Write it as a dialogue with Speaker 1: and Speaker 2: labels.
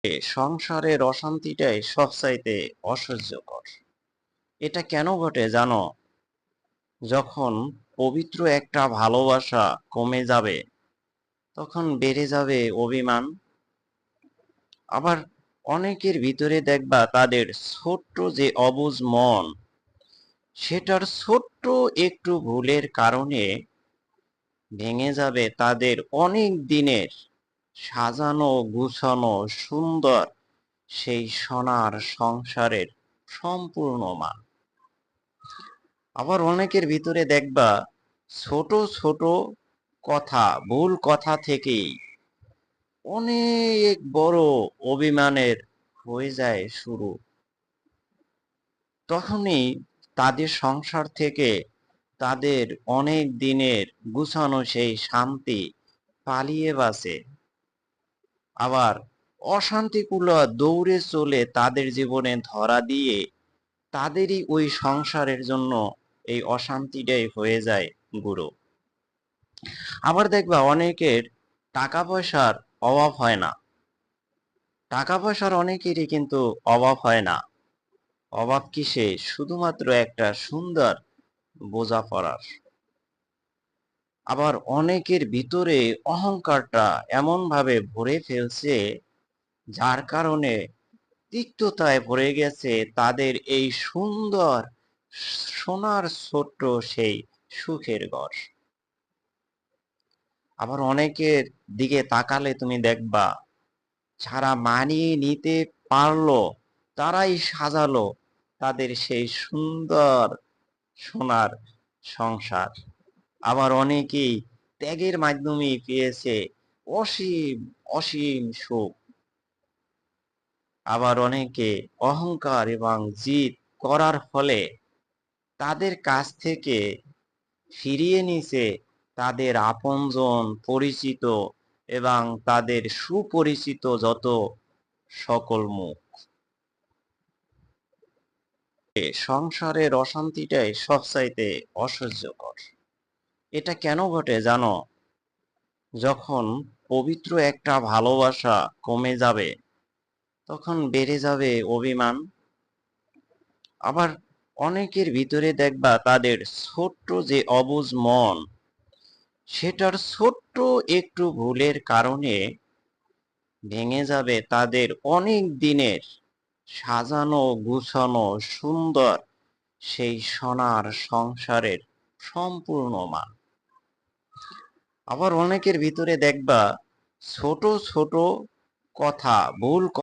Speaker 1: সংসারের অশান্তিটাই সবচাইতে অসহ্যকর। এটা কেন ঘটে জানো? যখন পবিত্র একটা ভালোবাসা কমে যাবে, তখন বেড়ে যাবে অভিমান। আবার অনেকের ভিতরে দেখবা তাদের ছোট্ট যে অবুঝ মন, সেটার ছোট্ট একটু ভুলের কারণে ভেঙে যাবে তাদের অনেক দিনের সাজানো গুছানো সুন্দর সেই সোনার সংসারের সম্পূর্ণ মান। আবার অনেকের ভিতরে দেখবা ছোট ছোট কথা, ভুল কথা থেকেই অনেক বড় অভিমানের হয়ে যায় শুরু। তখনই তাদের সংসার থেকে তাদের অনেক দিনের গুছানো সেই শান্তি পালিয়ে বাঁচে। আবার অশান্তিগুলো দৌড়ে চলে তাদের জীবনে ধরা দিয়ে তাদেরই ওই সংসারের জন্য এই অশান্তিটাই হয়ে যায় গুরু। আবার দেখবা অনেকের টাকা পয়সার অভাব হয় না। টাকা পয়সার অনেকেরই কিন্তু অভাব হয় না। অভাব কিসে? শুধুমাত্র একটা সুন্দর বোঝাপড়ার। আবার অনেকের ভিতরে অহংকারটা এমন ভাবে ভরে ফেলছে, যার কারণে তিক্ততায় ভরে গেছে তাদের এই সুন্দর সোনার ছোট্ট সেই সুখের ঘর। আবার অনেকের দিকে তাকালে তুমি দেখবা যারা মানিয়ে নিতে পারলো, তারাই সাজালো তাদের সেই সুন্দর সোনার সংসার। আবার অনেকেই ত্যাগের মাধ্যমেই পেয়েছে অসীম অসীম সুখ। আবার অনেকে অহংকার এবং জিদ করার ফলে তাদের কাছ থেকে ফিরিয়ে নিছে তাদের আপনজন পরিচিত এবং তাদের সুপরিচিত যত সকল মুখ। সংসারের অশান্তিটাই সবচাইতে অসহ্যকর। এটা কেন ঘটে জানো? যখন পবিত্র একটা ভালোবাসা কমে যাবে, তখন বেড়ে যাবে অভিমান। আবার অনেকের ভিতরে দেখবা তাদের ছোট্ট যে অবুঝ মন, সেটার ছোট্ট একটু ভুলের কারণে ভেঙে যাবে তাদের অনেক দিনের সাজানো গুছানো সুন্দর সেই সোনার সংসারের সম্পূর্ণ মান। আবার অনেকের ভিতরে দেখবা ছোট ছোট কথা, ভুল